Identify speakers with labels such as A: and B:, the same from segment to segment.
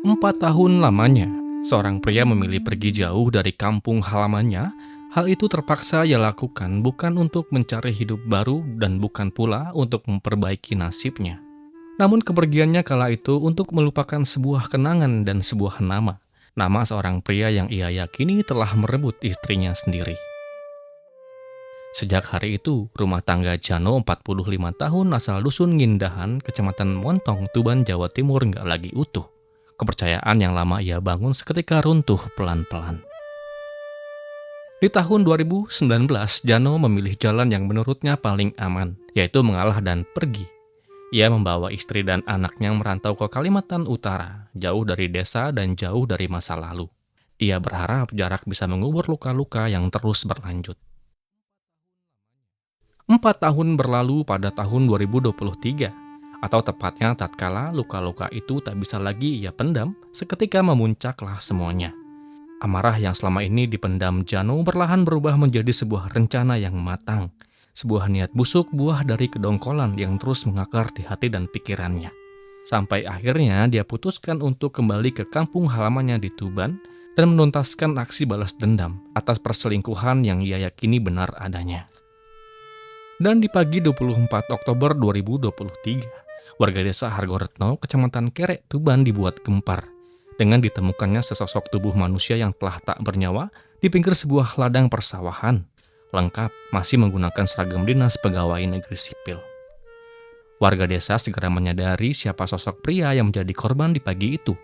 A: 4 tahun lamanya, seorang pria memilih pergi jauh dari kampung halamannya. Hal itu terpaksa ia lakukan bukan untuk mencari hidup baru dan bukan pula untuk memperbaiki nasibnya. Namun kepergiannya kala itu untuk melupakan sebuah kenangan dan sebuah nama. Nama seorang pria yang ia yakini telah merebut istrinya sendiri. Sejak hari itu, rumah tangga Jano 45 tahun asal dusun Ngindahan, kecamatan Montong, Tuban, Jawa Timur nggak lagi utuh. Kepercayaan yang lama ia bangun seketika runtuh pelan-pelan. Di tahun 2019, Jano memilih jalan yang menurutnya paling aman, yaitu mengalah dan pergi. Ia membawa istri dan anaknya merantau ke Kalimantan Utara, jauh dari desa dan jauh dari masa lalu. Ia berharap jarak bisa mengubur luka-luka yang terus berlanjut. 4 tahun berlalu pada tahun 2023, atau tepatnya tatkala luka-luka itu tak bisa lagi ia pendam, seketika memuncaklah semuanya. Amarah yang selama ini dipendam Jano perlahan berubah menjadi sebuah rencana yang matang, sebuah niat busuk buah dari kedongkolan yang terus mengakar di hati dan pikirannya. Sampai akhirnya dia putuskan untuk kembali ke kampung halamannya di Tuban dan menuntaskan aksi balas dendam atas perselingkuhan yang ia yakini benar adanya. Dan di pagi 24 Oktober 2023, warga desa Hargoretno, kecamatan Kerek, Tuban dibuat gempar dengan ditemukannya sesosok tubuh manusia yang telah tak bernyawa di pinggir sebuah ladang persawahan, lengkap masih menggunakan seragam dinas pegawai negeri sipil. Warga desa segera menyadari siapa sosok pria yang menjadi korban di pagi itu.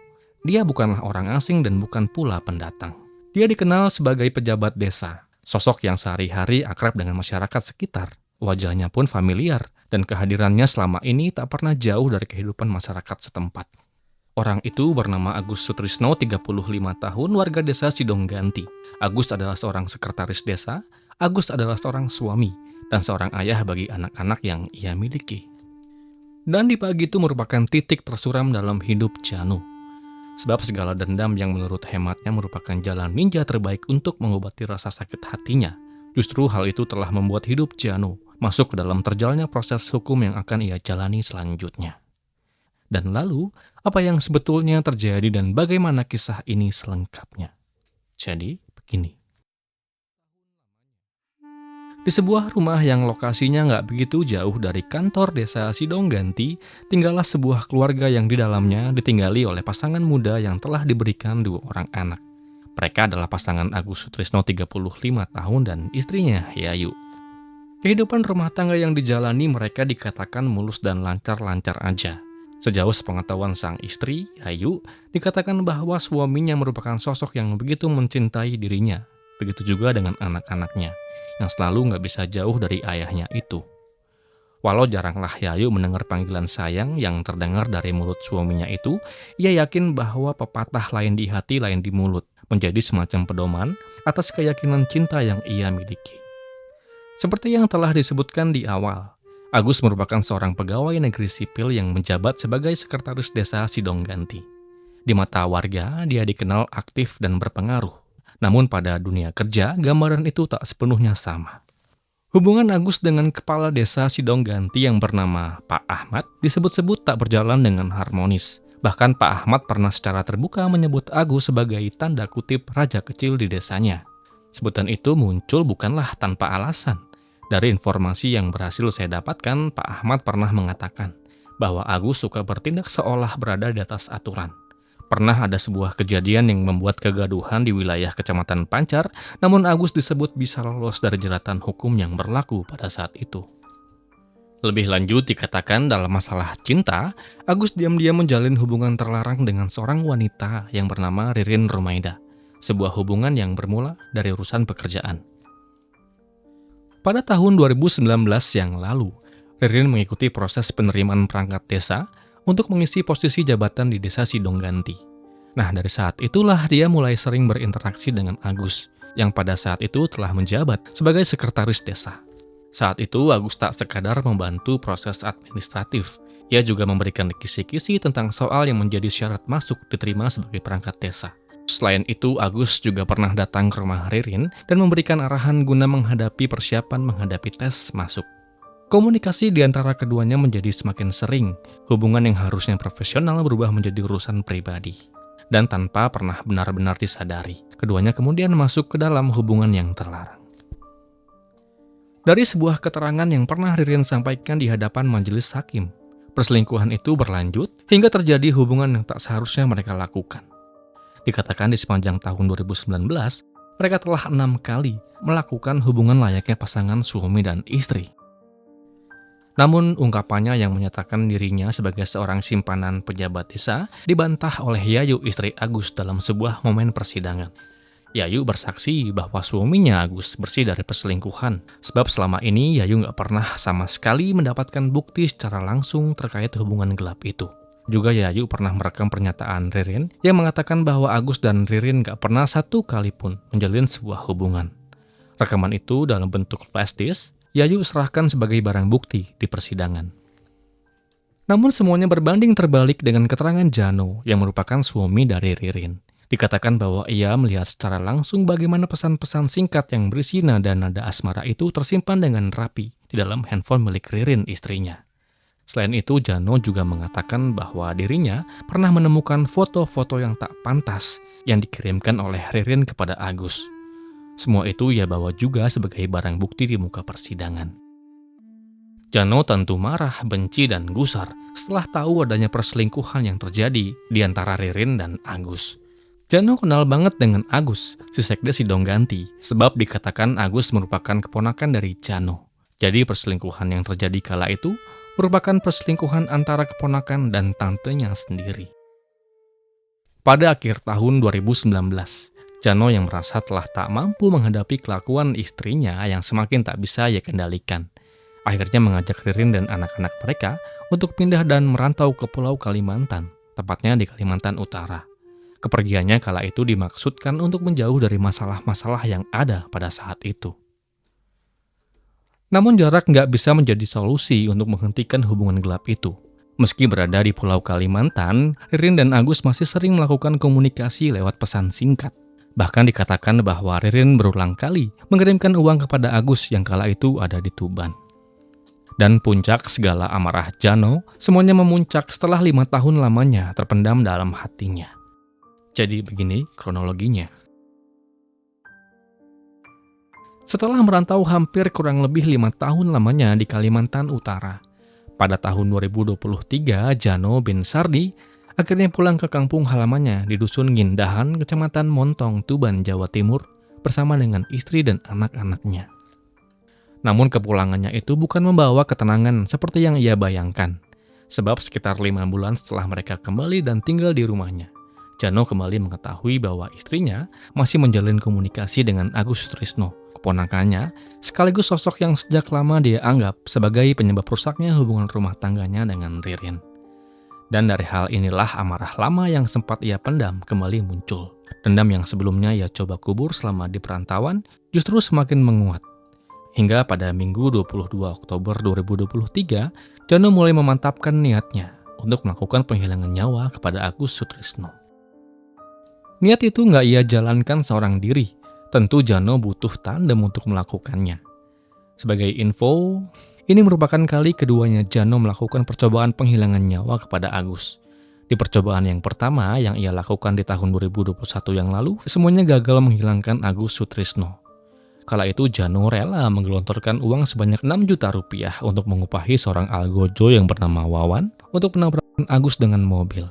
A: Dia bukanlah orang asing dan bukan pula pendatang. Dia dikenal sebagai pejabat desa, sosok yang sehari-hari akrab dengan masyarakat sekitar. Wajahnya pun familiar, dan kehadirannya selama ini tak pernah jauh dari kehidupan masyarakat setempat. Orang itu bernama Agus Sutrisno, 35 tahun, warga desa Sidongganti. Agus adalah seorang sekretaris desa, Agus adalah seorang suami, dan seorang ayah bagi anak-anak yang ia miliki. Dan di pagi itu merupakan titik tersuram dalam hidup Jano. Sebab segala dendam yang menurut hematnya merupakan jalan ninja terbaik untuk mengobati rasa sakit hatinya. Justru hal itu telah membuat hidup Jano masuk ke dalam terjalnya proses hukum yang akan ia jalani selanjutnya. Dan lalu, apa yang sebetulnya terjadi dan bagaimana kisah ini selengkapnya? Jadi, begini. Di sebuah rumah yang lokasinya nggak begitu jauh dari kantor desa Sidongganti, tinggallah sebuah keluarga yang di dalamnya ditinggali oleh pasangan muda yang telah diberikan 2 orang anak. Mereka adalah pasangan Agus Sutrisno 35 tahun dan istrinya Yayu. Kehidupan rumah tangga yang dijalani mereka dikatakan mulus dan lancar-lancar aja. Sejauh sepengetahuan sang istri, Yayu, dikatakan bahwa suaminya merupakan sosok yang begitu mencintai dirinya. Begitu juga dengan anak-anaknya, yang selalu nggak bisa jauh dari ayahnya itu. Walau jaranglah Yayu mendengar panggilan sayang yang terdengar dari mulut suaminya itu, ia yakin bahwa pepatah lain di hati lain di mulut menjadi semacam pedoman atas keyakinan cinta yang ia miliki. Seperti yang telah disebutkan di awal, Agus merupakan seorang pegawai negeri sipil yang menjabat sebagai sekretaris desa Sidongganti. Di mata warga, dia dikenal aktif dan berpengaruh. Namun pada dunia kerja, gambaran itu tak sepenuhnya sama. Hubungan Agus dengan kepala desa Sidongganti yang bernama Pak Ahmad disebut-sebut tak berjalan dengan harmonis. Bahkan Pak Ahmad pernah secara terbuka menyebut Agus sebagai tanda kutip raja kecil di desanya. Sebutan itu muncul bukanlah tanpa alasan. Dari informasi yang berhasil saya dapatkan, Pak Ahmad pernah mengatakan bahwa Agus suka bertindak seolah berada di atas aturan. Pernah ada sebuah kejadian yang membuat kegaduhan di wilayah Kecamatan Pancar, namun Agus disebut bisa lolos dari jeratan hukum yang berlaku pada saat itu. Lebih lanjut dikatakan dalam masalah cinta, Agus diam-diam menjalin hubungan terlarang dengan seorang wanita yang bernama Ririn Rumaida. Sebuah hubungan yang bermula dari urusan pekerjaan. Pada tahun 2019 yang lalu, Ririn mengikuti proses penerimaan perangkat desa untuk mengisi posisi jabatan di desa Sidongganti. Nah, dari saat itulah dia mulai sering berinteraksi dengan Agus, yang pada saat itu telah menjabat sebagai sekretaris desa. Saat itu, Agus tak sekadar membantu proses administratif, ia juga memberikan kisi-kisi tentang soal yang menjadi syarat masuk diterima sebagai perangkat desa. Selain itu, Agus juga pernah datang ke rumah Ririn dan memberikan arahan guna menghadapi persiapan menghadapi tes masuk. Komunikasi di antara keduanya menjadi semakin sering. Hubungan yang harusnya profesional berubah menjadi urusan pribadi. dan tanpa pernah benar-benar disadari. Keduanya kemudian masuk ke dalam hubungan yang terlarang. Dari sebuah keterangan yang pernah Ririn sampaikan di hadapan majelis hakim, perselingkuhan itu berlanjut hingga terjadi hubungan yang tak seharusnya mereka lakukan. Dikatakan di sepanjang tahun 2019, mereka telah 6 kali melakukan hubungan layaknya pasangan suami dan istri. Namun ungkapannya yang menyatakan dirinya sebagai seorang simpanan pejabat desa dibantah oleh Yayu, istri Agus, dalam sebuah momen persidangan. Yayu bersaksi bahwa suaminya Agus bersih dari perselingkuhan, sebab selama ini Yayu nggak pernah sama sekali mendapatkan bukti secara langsung terkait hubungan gelap itu. Juga Yayu pernah merekam pernyataan Ririn yang mengatakan bahwa Agus dan Ririn nggak pernah satu kali pun menjalin sebuah hubungan. Rekaman itu dalam bentuk flash disk, Yayu serahkan sebagai barang bukti di persidangan. Namun semuanya berbanding terbalik dengan keterangan Jano yang merupakan suami dari Ririn. Dikatakan bahwa ia melihat secara langsung bagaimana pesan-pesan singkat yang berisi nada-nada asmara itu tersimpan dengan rapi di dalam handphone milik Ririn, istrinya. Selain itu, Jano juga mengatakan bahwa dirinya pernah menemukan foto-foto yang tak pantas yang dikirimkan oleh Ririn kepada Agus. Semua itu ia bawa juga sebagai barang bukti di muka persidangan. Jano tentu marah, benci, dan gusar setelah tahu adanya perselingkuhan yang terjadi di antara Ririn dan Agus. Jano kenal banget dengan Agus, si sekde Sidongganti, sebab dikatakan Agus merupakan keponakan dari Jano. Jadi perselingkuhan yang terjadi kala itu merupakan perselingkuhan antara keponakan dan tantenya sendiri. Pada akhir tahun 2019, Jano yang merasa telah tak mampu menghadapi kelakuan istrinya yang semakin tak bisa ia kendalikan, akhirnya mengajak Ririn dan anak-anak mereka untuk pindah dan merantau ke Pulau Kalimantan, tepatnya di Kalimantan Utara. Kepergiannya kala itu dimaksudkan untuk menjauh dari masalah-masalah yang ada pada saat itu. Namun jarak nggak bisa menjadi solusi untuk menghentikan hubungan gelap itu. Meski berada di Pulau Kalimantan, Ririn dan Agus masih sering melakukan komunikasi lewat pesan singkat. Bahkan dikatakan bahwa Ririn berulang kali mengirimkan uang kepada Agus yang kala itu ada di Tuban. Dan puncak segala amarah Jano, semuanya memuncak setelah 5 tahun lamanya terpendam dalam hatinya. Jadi begini kronologinya. Setelah merantau hampir kurang lebih 5 tahun lamanya di Kalimantan Utara, pada tahun 2023 Jano bin Sardi akhirnya pulang ke kampung halamannya di Dusun Ngindahan, Kecamatan Montong, Tuban, Jawa Timur bersama dengan istri dan anak-anaknya. Namun kepulangannya itu bukan membawa ketenangan seperti yang ia bayangkan, sebab sekitar 5 bulan setelah mereka kembali dan tinggal di rumahnya, Jano kembali mengetahui bahwa istrinya masih menjalin komunikasi dengan Agus Sutrisno, keponakannya, sekaligus sosok yang sejak lama dia anggap sebagai penyebab rusaknya hubungan rumah tangganya dengan Ririn. Dan dari hal inilah amarah lama yang sempat ia pendam kembali muncul. Dendam yang sebelumnya ia coba kubur selama di perantauan justru semakin menguat. Hingga pada Minggu 22 Oktober 2023, Jano mulai memantapkan niatnya untuk melakukan penghilangan nyawa kepada Agus Sutrisno. Niat itu nggak ia jalankan seorang diri, tentu Jano butuh tandem untuk melakukannya. Sebagai info, ini merupakan kali keduanya Jano melakukan percobaan penghilangan nyawa kepada Agus. Di percobaan yang pertama yang ia lakukan di tahun 2021 yang lalu, semuanya gagal menghilangkan Agus Sutrisno. Kala itu Jano rela menggelontorkan uang sebanyak 6 juta rupiah untuk mengupahi seorang algojo yang bernama Wawan untuk menabrakkan Agus dengan mobil.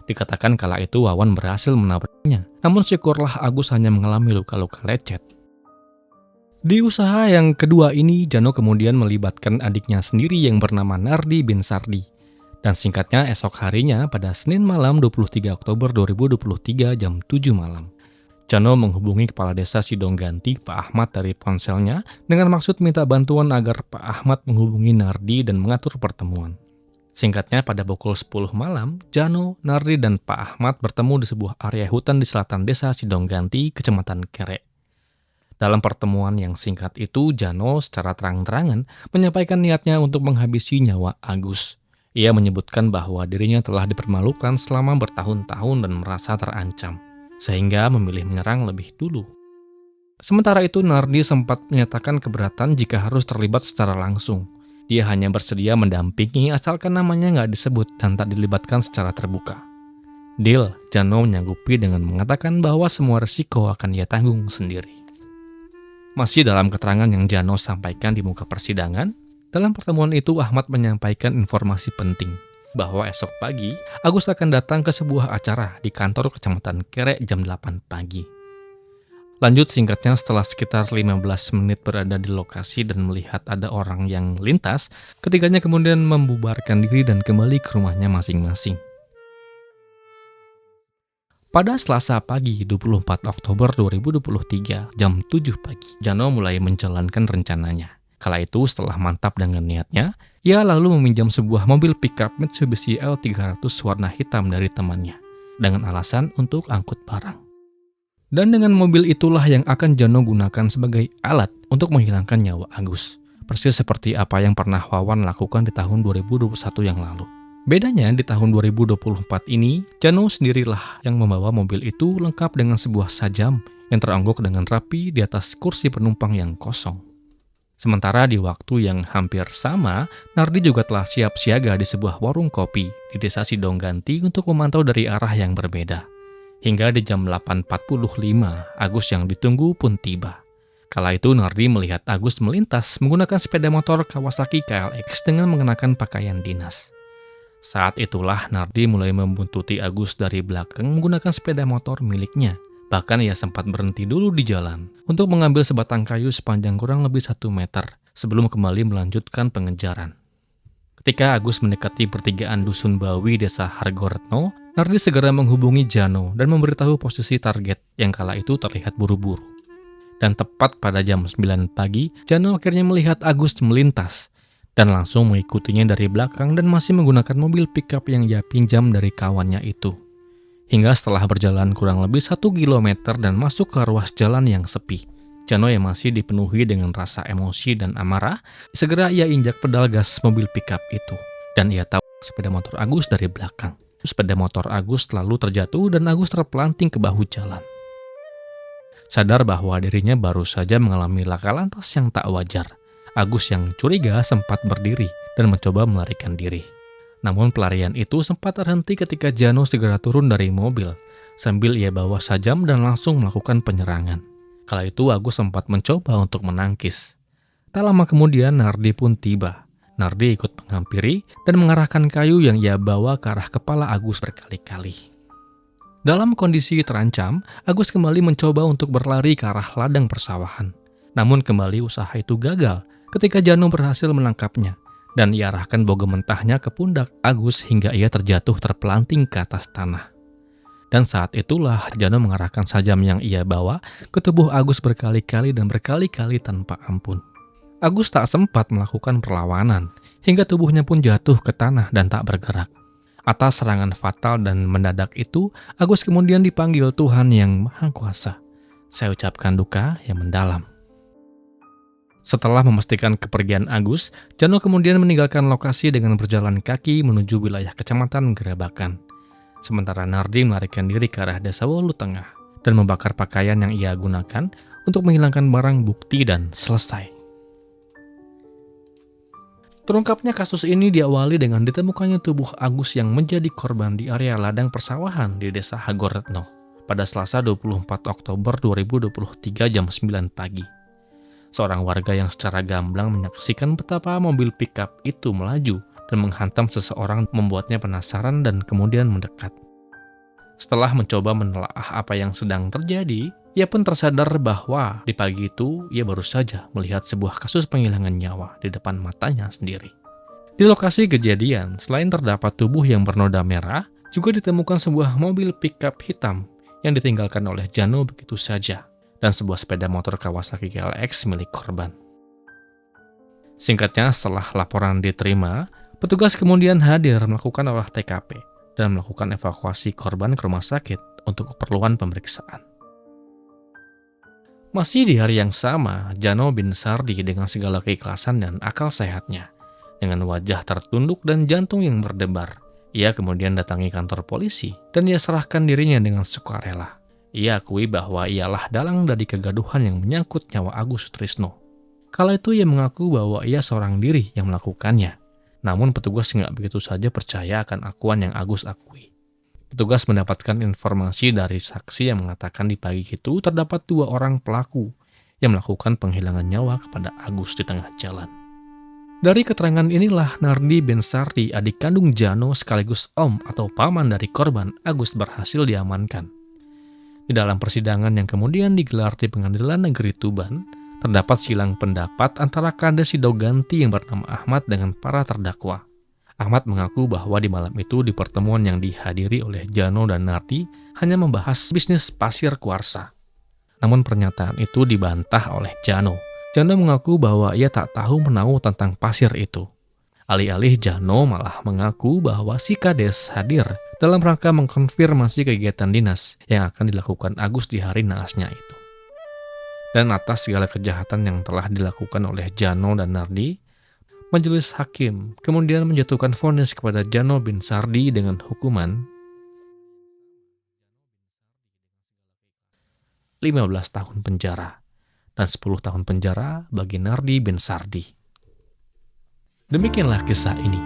A: Dikatakan kala itu Wawan berhasil menabraknya, namun syukurlah Agus hanya mengalami luka-luka lecet. Di usaha yang kedua ini, Jano kemudian melibatkan adiknya sendiri yang bernama Nardi bin Sardi. Dan singkatnya esok harinya pada Senin malam 23 Oktober 2023 jam 7 malam. Jano menghubungi Kepala Desa Sidongganti, Pak Ahmad dari ponselnya dengan maksud minta bantuan agar Pak Ahmad menghubungi Nardi dan mengatur pertemuan. Singkatnya, pada pukul 10 malam, Jano, Nardi, dan Pak Ahmad bertemu di sebuah area hutan di selatan Desa Sidongganti, Kecamatan Kere. Dalam pertemuan yang singkat itu, Jano secara terang-terangan menyampaikan niatnya untuk menghabisi nyawa Agus. Ia menyebutkan bahwa dirinya telah dipermalukan selama bertahun-tahun dan merasa terancam, sehingga memilih menyerang lebih dulu. Sementara itu, Nardi sempat menyatakan keberatan jika harus terlibat secara langsung. Dia hanya bersedia mendampingi asalkan namanya nggak disebut dan tak dilibatkan secara terbuka. Deal, Jano menyanggupi dengan mengatakan bahwa semua resiko akan ia tanggung sendiri. Masih dalam keterangan yang Jano sampaikan di muka persidangan, dalam pertemuan itu Ahmad menyampaikan informasi penting bahwa esok pagi Agus akan datang ke sebuah acara di kantor Kecamatan Kerek jam 8 pagi. Lanjut singkatnya, setelah sekitar 15 menit berada di lokasi dan melihat ada orang yang lintas, ketiganya kemudian membubarkan diri dan kembali ke rumahnya masing-masing. Pada Selasa pagi 24 Oktober 2023 jam 7 pagi, Jano mulai menjalankan rencananya. Kala itu setelah mantap dengan niatnya, ia lalu meminjam sebuah mobil pickup Mitsubishi L300 warna hitam dari temannya dengan alasan untuk angkut barang. Dan dengan mobil itulah yang akan Jano gunakan sebagai alat untuk menghilangkan nyawa Agus. Persis seperti apa yang pernah Wawan lakukan di tahun 2021 yang lalu. Bedanya di tahun 2024 ini, Jano sendirilah yang membawa mobil itu lengkap dengan sebuah sajam yang terangguk dengan rapi di atas kursi penumpang yang kosong. Sementara di waktu yang hampir sama, Nardi juga telah siap siaga di sebuah warung kopi di Desa Sidongganti untuk memantau dari arah yang berbeda. Hingga di jam 8.45, Agus yang ditunggu pun tiba. Kala itu Nardi melihat Agus melintas menggunakan sepeda motor Kawasaki KLX dengan mengenakan pakaian dinas. Saat itulah Nardi mulai membuntuti Agus dari belakang menggunakan sepeda motor miliknya. Bahkan ia sempat berhenti dulu di jalan untuk mengambil sebatang kayu sepanjang kurang lebih 1 meter sebelum kembali melanjutkan pengejaran. Ketika Agus mendekati pertigaan Dusun Bawi Desa Hargoretno, Nardi segera menghubungi Jano dan memberitahu posisi target yang kala itu terlihat buru-buru. Dan tepat pada jam 9 pagi, Jano akhirnya melihat Agus melintas dan langsung mengikutinya dari belakang dan masih menggunakan mobil pickup yang ia pinjam dari kawannya itu. Hingga setelah berjalan kurang lebih 1 kilometer dan masuk ke ruas jalan yang sepi, Jano yang masih dipenuhi dengan rasa emosi dan amarah, segera ia injak pedal gas mobil pickup itu. Dan ia tahu sepeda motor Agus dari belakang. Sepeda motor Agus lalu terjatuh dan Agus terpelanting ke bahu jalan. Sadar bahwa dirinya baru saja mengalami laka lantas yang tak wajar, Agus yang curiga sempat berdiri dan mencoba melarikan diri. Namun pelarian itu sempat terhenti ketika Jano segera turun dari mobil, sambil ia bawa sajam dan langsung melakukan penyerangan. Kala itu Agus sempat mencoba untuk menangkis. Tak lama kemudian Nardi pun tiba. Nardi ikut menghampiri dan mengarahkan kayu yang ia bawa ke arah kepala Agus berkali-kali. Dalam kondisi terancam, Agus kembali mencoba untuk berlari ke arah ladang persawahan. Namun kembali usaha itu gagal ketika Jano berhasil menangkapnya dan ia arahkan bogem mentahnya ke pundak Agus hingga ia terjatuh terpelanting ke atas tanah. Dan saat itulah Jano mengarahkan sajam yang ia bawa ke tubuh Agus berkali-kali dan berkali-kali tanpa ampun. Agus tak sempat melakukan perlawanan, hingga tubuhnya pun jatuh ke tanah dan tak bergerak. Atas serangan fatal dan mendadak itu, Agus kemudian dipanggil Tuhan Yang Maha Kuasa. Saya ucapkan duka yang mendalam. Setelah memastikan kepergian Agus, Jano kemudian meninggalkan lokasi dengan berjalan kaki menuju wilayah Kecamatan Gerabakan. Sementara Nardi melarikan diri ke arah Desa Wolu Tengah dan membakar pakaian yang ia gunakan untuk menghilangkan barang bukti dan selesai. Terungkapnya kasus ini diawali dengan ditemukannya tubuh Agus yang menjadi korban di area ladang persawahan di Desa Hargoretno pada Selasa 24 Oktober 2023 jam 9 pagi. Seorang warga yang secara gamblang menyaksikan betapa mobil pickup itu melaju dan menghantam seseorang membuatnya penasaran dan kemudian mendekat. Setelah mencoba menelaah apa yang sedang terjadi, ia pun tersadar bahwa di pagi itu ia baru saja melihat sebuah kasus penghilangan nyawa di depan matanya sendiri. Di lokasi kejadian, selain terdapat tubuh yang bernoda merah, juga ditemukan sebuah mobil pickup hitam yang ditinggalkan oleh Jano begitu saja, dan sebuah sepeda motor Kawasaki KLX milik korban. Singkatnya, setelah laporan diterima, petugas kemudian hadir melakukan olah TKP dan melakukan evakuasi korban ke rumah sakit untuk keperluan pemeriksaan. Masih di hari yang sama, Jano bin Sardi dengan segala keikhlasan dan akal sehatnya, dengan wajah tertunduk dan jantung yang berdebar, ia kemudian datangi kantor polisi dan ia serahkan dirinya dengan sukarela. Ia akui bahwa ialah dalang dari kegaduhan yang menyangkut nyawa Agus Sutrisno. Kala itu ia mengaku bahwa ia seorang diri yang melakukannya. Namun petugas nggak begitu saja percaya akan akuan yang Agus akui. Petugas mendapatkan informasi dari saksi yang mengatakan di pagi itu terdapat 2 orang pelaku yang melakukan penghilangan nyawa kepada Agus di tengah jalan. Dari keterangan inilah Nardi Bensardi, adik kandung Jano sekaligus om atau paman dari korban Agus, berhasil diamankan. Di dalam persidangan yang kemudian digelar di Pengadilan Negeri Tuban, terdapat silang pendapat antara Kades Sidoganti yang bernama Ahmad dengan para terdakwa. Ahmad mengaku bahwa di malam itu di pertemuan yang dihadiri oleh Jano dan Nardi hanya membahas bisnis pasir kuarsa. Namun pernyataan itu dibantah oleh Jano. Jano mengaku bahwa ia tak tahu menahu tentang pasir itu. Alih-alih Jano malah mengaku bahwa si Kades hadir dalam rangka mengkonfirmasi kegiatan dinas yang akan dilakukan Agus di hari naasnya itu. Dan atas segala kejahatan yang telah dilakukan oleh Jano dan Nardi, majelis hakim kemudian menjatuhkan vonis kepada Jano Bensardi dengan hukuman 15 tahun penjara dan 10 tahun penjara bagi Nardi Bensardi. Demikianlah kisah ini.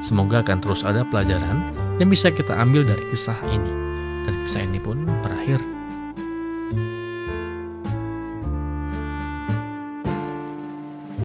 A: Semoga akan terus ada pelajaran yang bisa kita ambil dari kisah ini. Dan kisah ini pun berakhir